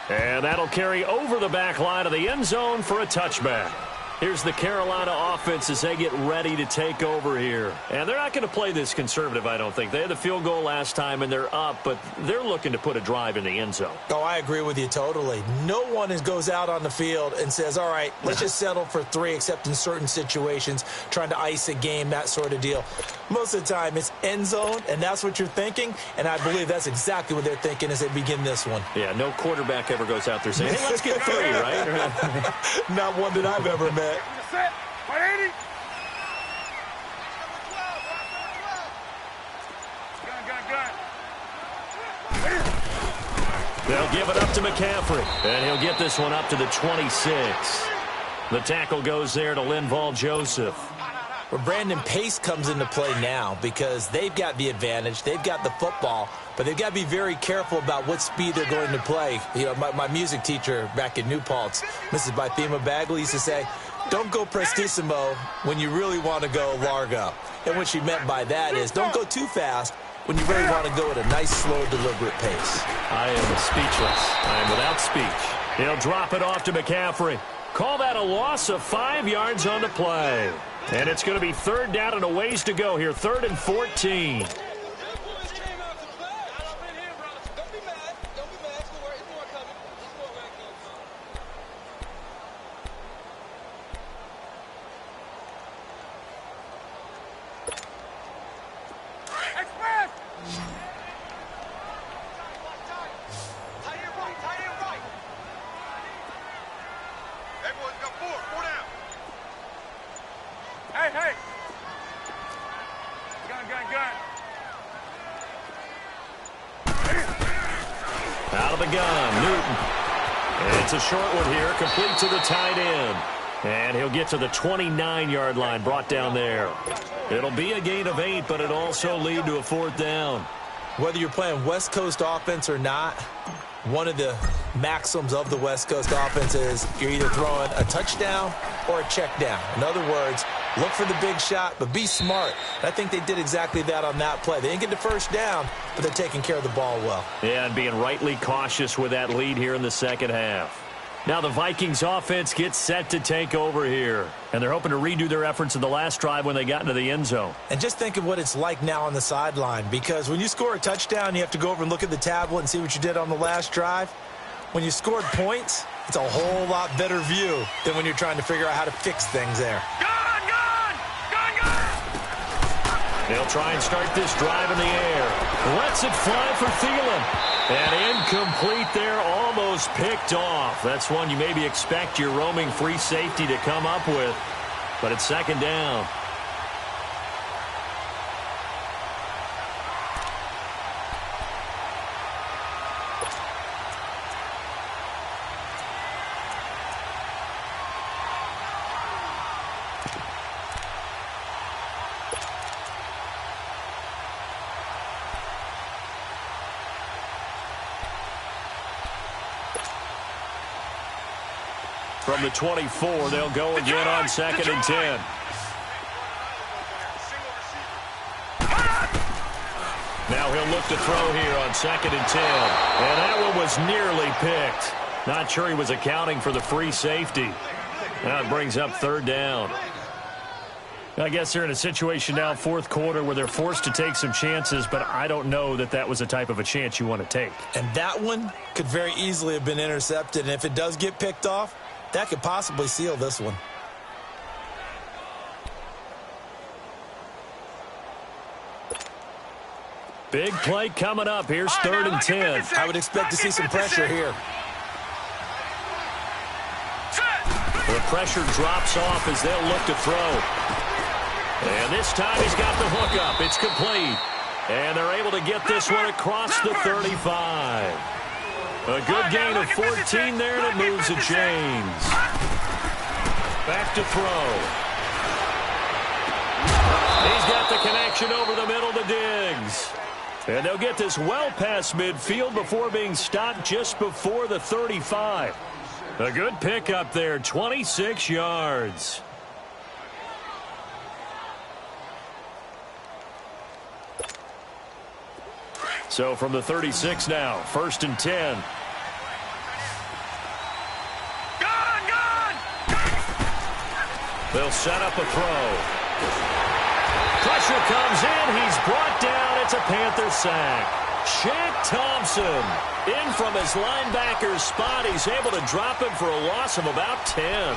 And that'll carry over the back line of the end zone for a touchback. Here's the Carolina offense as they get ready to take over here. And they're not going to play this conservative, I don't think. They had the field goal last time, and they're up, but they're looking to put a drive in the end zone. Oh, I agree with you totally. No one goes out on the field and says, all right, let's just settle for 3, except in certain situations, trying to ice a game, that sort of deal. Most of the time, it's end zone, and that's what you're thinking, and I believe that's exactly what they're thinking as they begin this one. Yeah, no quarterback ever goes out there saying, hey, let's get 3, right? Not one that I've ever met. Set. 180. Gun. They'll give it up to McCaffrey, and he'll get this one up to the 26. The tackle goes there to Linval Joseph. Well, Brandon, pace comes into play now because they've got the advantage. They've got the football, but they've got to be very careful about what speed they're going to play. You know, my music teacher back in New Paltz, Mrs. Bythema Bagley, used to say, don't go prestissimo when you really want to go largo. And what she meant by that is don't go too fast when you really want to go at a nice, slow, deliberate pace. I am speechless. I am without speech. He'll drop it off to McCaffrey. Call that a loss of 5 yards on the play. And it's going to be third down and a ways to go here. 3rd and 14. Out of the gun, Newton. And it's a short one here, complete to the tight end. And he'll get to the 29-yard line, brought down there. It'll be a gain of 8, but it'll also lead to a 4th down. Whether you're playing West Coast offense or not, one of the maxims of the West Coast offense is you're either throwing a touchdown or a check down. In other words, look for the big shot, but be smart. And I think they did exactly that on that play. They didn't get the first down, but they're taking care of the ball well. Yeah, and being rightly cautious with that lead here in the second half. Now the Vikings offense gets set to take over here. And they're hoping to redo their efforts in the last drive when they got into the end zone. And just think of what it's like now on the sideline, because when you score a touchdown, you have to go over and look at the tablet and see what you did on the last drive. When you scored points, it's a whole lot better view than when you're trying to figure out how to fix things there. They'll try and start this drive in the air. Lets it fly for Thielen. And incomplete there, almost picked off. That's one you maybe expect your roaming free safety to come up with. But it's 2nd down. From the 24, they'll go again on 2nd and 10. Now he'll look to throw here on 2nd and 10. And that one was nearly picked. Not sure he was accounting for the free safety. Now it brings up 3rd down. I guess they're in a situation now, 4th quarter, where they're forced to take some chances, but I don't know that that was the type of a chance you want to take. And that one could very easily have been intercepted. And if it does get picked off, that could possibly seal this one. Big play coming up. Here's 3rd and 10. I would expect to see some pressure here. The pressure drops off as they'll look to throw. And this time he's got the hook up. It's complete. And they're able to get this one across the 35. A good gain of 14 there, and it moves the chains. Back to throw. He's got the connection over the middle to Diggs. And they'll get this well past midfield before being stopped just before the 35. A good pickup there, 26 yards. So from the 36 now, 1st and 10. They'll set up a throw. Pressure comes in. He's brought down. It's a Panther sack. Shaq Thompson in from his linebacker's spot. He's able to drop him for a loss of about 10.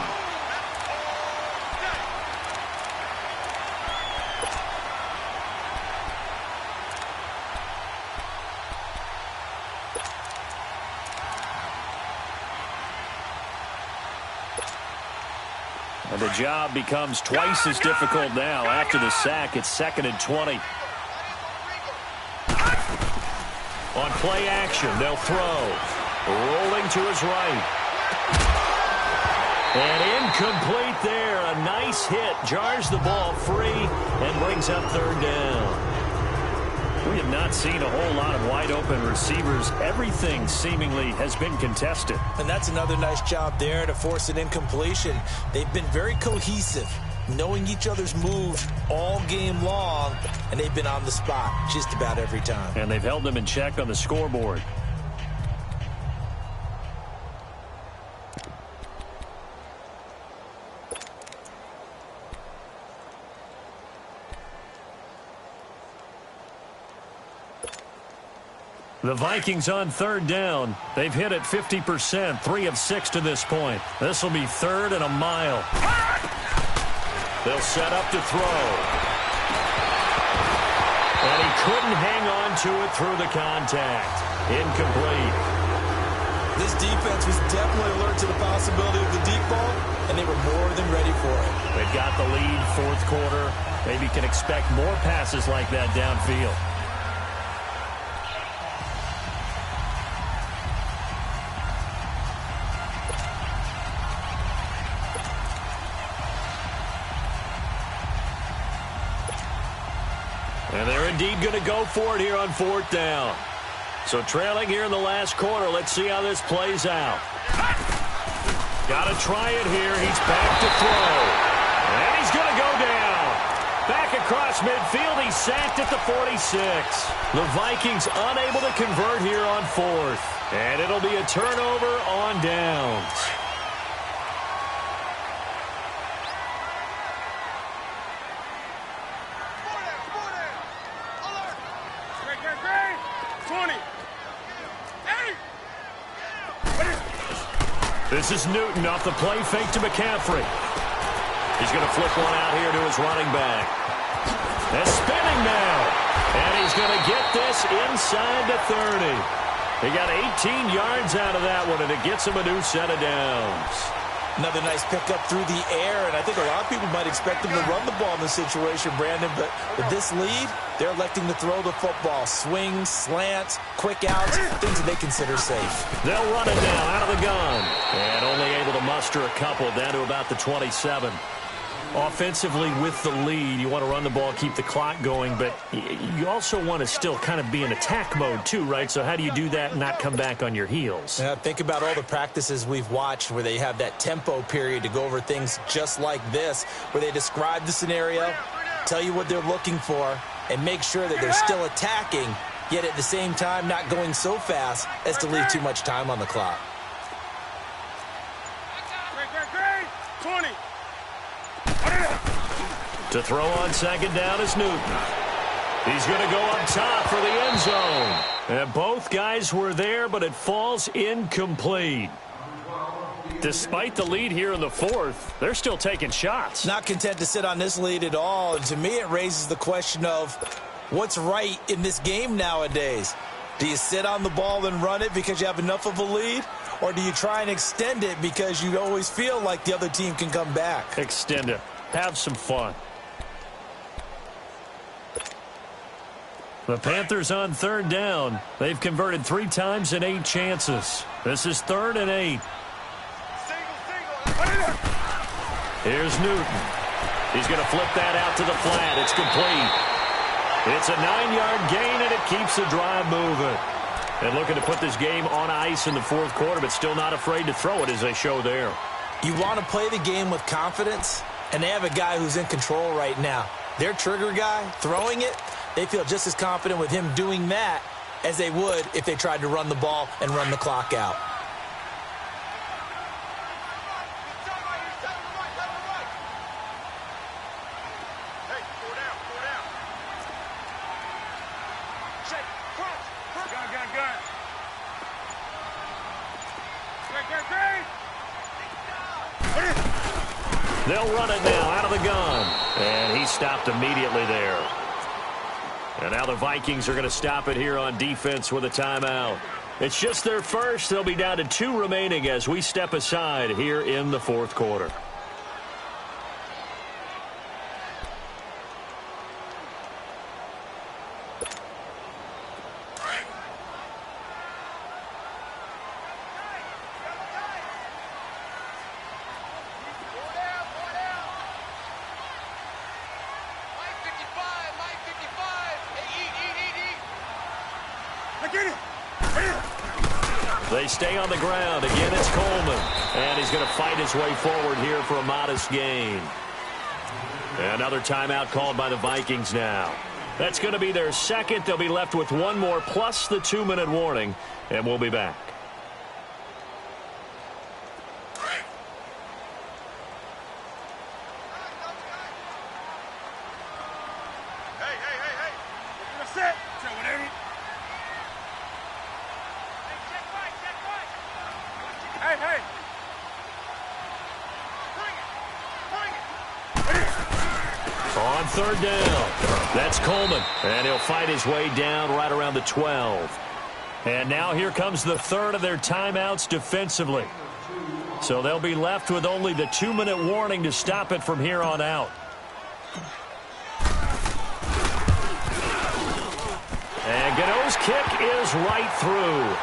And the job becomes twice as difficult now. After the sack, it's 2nd and 20. On play action, they'll throw. Rolling to his right. And incomplete there. A nice hit. Jars the ball free and brings up 3rd down. We have not seen a whole lot of wide-open receivers. Everything seemingly has been contested. And that's another nice job there to force an incompletion. They've been very cohesive knowing each other's moves all game long, and they've been on the spot just about every time. And they've held them in check on the scoreboard. The Vikings on third down. They've hit it 50%, 3 of 6 to this point. This will be 3rd and a mile. They'll set up to throw. And he couldn't hang on to it through the contact. Incomplete. This defense was definitely alert to the possibility of the deep ball, and they were more than ready for it. They've got the lead, fourth quarter. Maybe can expect more passes like that downfield. And they're indeed going to go for it here on 4th down. So trailing here in the last quarter. Let's see how this plays out. Got to try it here. He's back to throw. And he's going to go down. Back across midfield. He's sacked at the 46. The Vikings unable to convert here on 4th. And it'll be a turnover on downs. This is Newton off the play fake to McCaffrey. He's going to flip one out here to his running back. And spinning now. And he's going to get this inside the 30. He got 18 yards out of that one, and it gets him a new set of downs. Another nice pickup through the air, and I think a lot of people might expect him to run the ball in this situation, Brandon, but with this lead, they're electing to throw the football. Swings, slants, quick outs, things that they consider safe. They'll run it now out of the gun, and only able to muster a couple down to about the 27. Offensively with the lead, you want to run the ball, keep the clock going, but you also want to still kind of be in attack mode too, right? So how do you do that and not come back on your heels? Yeah, think about all the practices we've watched where they have that tempo period to go over things just like this, where they describe the scenario, tell you what they're looking for, and make sure that they're still attacking, yet at the same time not going so fast as to leave too much time on the clock. 20. To throw on second down is Newton. He's going to go up top for the end zone. And both guys were there, but it falls incomplete. Despite the lead here in the 4th, they're still taking shots. Not content to sit on this lead at all. And to me, it raises the question of what's right in this game nowadays. Do you sit on the ball and run it because you have enough of a lead? Or do you try and extend it because you always feel like the other team can come back? Extend it. Have some fun. The Panthers on third down. They've converted 3 times in 8 chances. This is 3rd and 8. Here's Newton. He's going to flip that out to the flat. It's complete. It's a 9-yard gain, and it keeps the drive moving. And looking to put this game on ice in the 4th quarter, but still not afraid to throw it as they show there. You want to play the game with confidence, and they have a guy who's in control right now. Their trigger guy, throwing it, they feel just as confident with him doing that as they would if they tried to run the ball and run the clock out. They'll run it now out of the gun. And he stopped immediately there. And now the Vikings are going to stop it here on defense with a timeout. It's just their first. They'll be down to 2 remaining as we step aside here in the 4th quarter. They stay on the ground. Again, it's Coleman. And he's going to fight his way forward here for a modest gain. Another timeout called by the Vikings now. That's going to be their second. They'll be left with one more plus the 2-minute warning, and we'll be back. On third down, that's Coleman, and he'll fight his way down right around the 12. And now here comes the third of their timeouts defensively. So they'll be left with only the 2-minute warning to stop it from here on out. And Gano's kick is right through.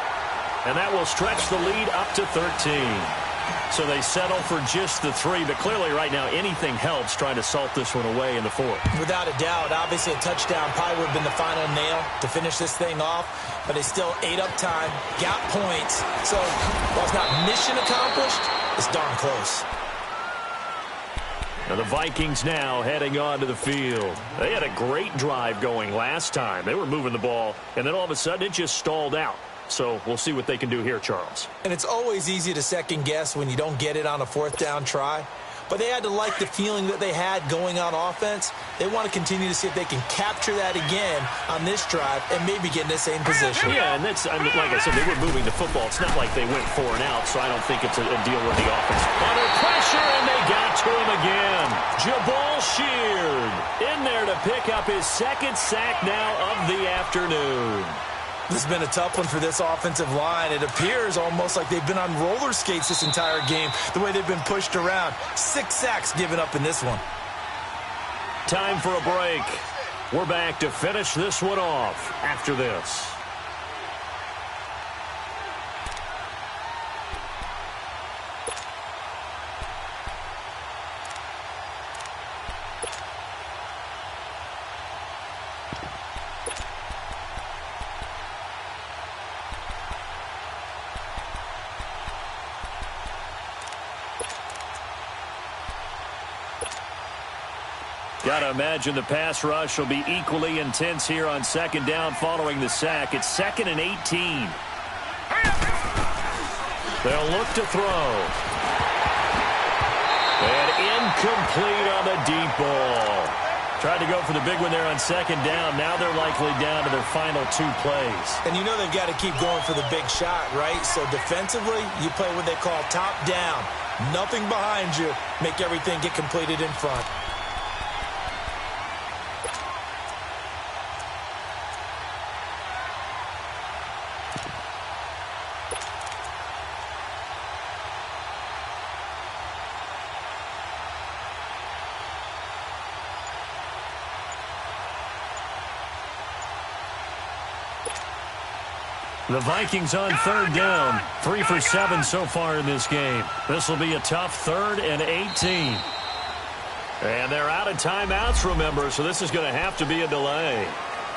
And that will stretch the lead up to 13. So they settle for just the 3, but clearly right now anything helps trying to salt this one away in the 4th. Without a doubt, obviously a touchdown probably would have been the final nail to finish this thing off, but they still ate up time, got points. So while it's not mission accomplished, it's darn close. Now the Vikings now heading on to the field. They had a great drive going last time. They were moving the ball, and then all of a sudden it just stalled out. So we'll see what they can do here, Charles. And it's always easy to second guess when you don't get it on a 4th down try. But they had to like the feeling that they had going on offense. They want to continue to see if they can capture that again on this drive and maybe get in the same position. Yeah, and that's, I mean, like I said, they were moving the football. It's not like they went 4 and out, so I don't think it's a deal with the offense. Under pressure, and they got to him again. Jabal Sheard in there to pick up his 2nd sack now of the afternoon. This has been a tough one for this offensive line. It appears almost like they've been on roller skates this entire game, the way they've been pushed around. 6 sacks given up in this one. Time for a break. We're back to finish this one off after this. Got to imagine the pass rush will be equally intense here on 2nd down following the sack. It's 2nd and 18. They'll look to throw. And incomplete on the deep ball. Tried to go for the big one there on 2nd down. Now they're likely down to their final 2 plays. And you know they've got to keep going for the big shot, right? So defensively, you play what they call top down. Nothing behind you. Make everything get completed in front. The Vikings on 3rd down, 3 for 7 so far in this game. This will be a tough 3rd and 18. And they're out of timeouts, remember, so this is going to have to be a delay.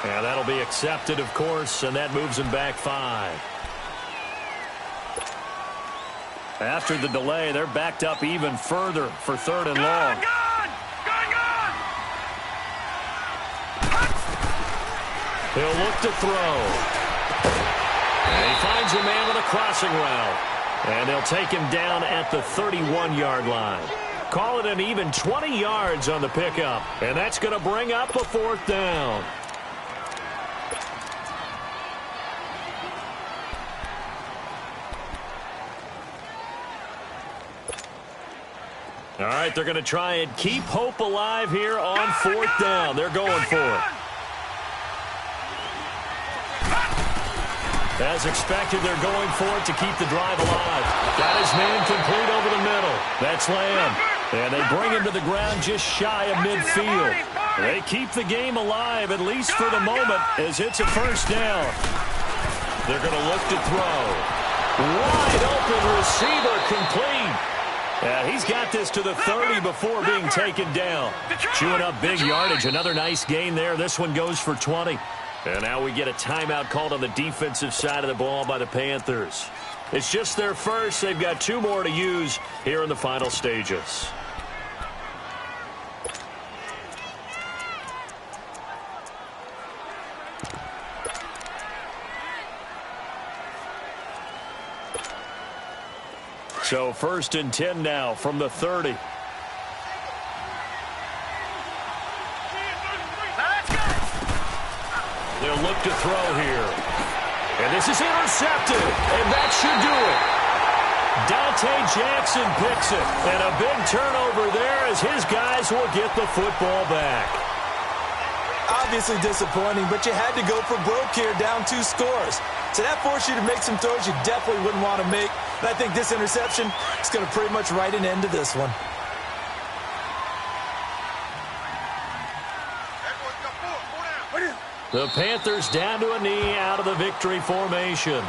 And that'll be accepted, of course, and that moves them back 5. After the delay, they're backed up even further for 3rd and long. He'll look to throw. And he finds a man with a crossing route. And they'll take him down at the 31-yard line. Call it an even 20 yards on the pickup. And that's going to bring up a 4th down. All right, they're going to try and keep hope alive here on 4th down. They're going for it. As expected, they're going for it to keep the drive alive. Got his man complete over the middle. That's Lamb. And they bring him to the ground just shy of midfield. They keep the game alive, at least for the moment, as it's a 1st down. They're going to look to throw. Wide open receiver complete. He's got this to the 30 before being taken down. Chewing up big yardage. Another nice gain there. This one goes for 20. And now we get a timeout called on the defensive side of the ball by the Panthers. It's just their first. They've got 2 more to use here in the final stages. So 1st and 10 now from the 30. They'll look to throw here. And this is intercepted. And that should do it. Dante Jackson picks it. And a big turnover there as his guys will get the football back. Obviously disappointing, but you had to go for broke here, down 2 scores. So that forced you to make some throws you definitely wouldn't want to make. And I think this interception is going to pretty much write an end to this one. The Panthers down to a knee out of the victory formation.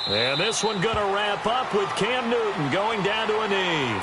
And this one going to wrap up with Cam Newton going down to a knee.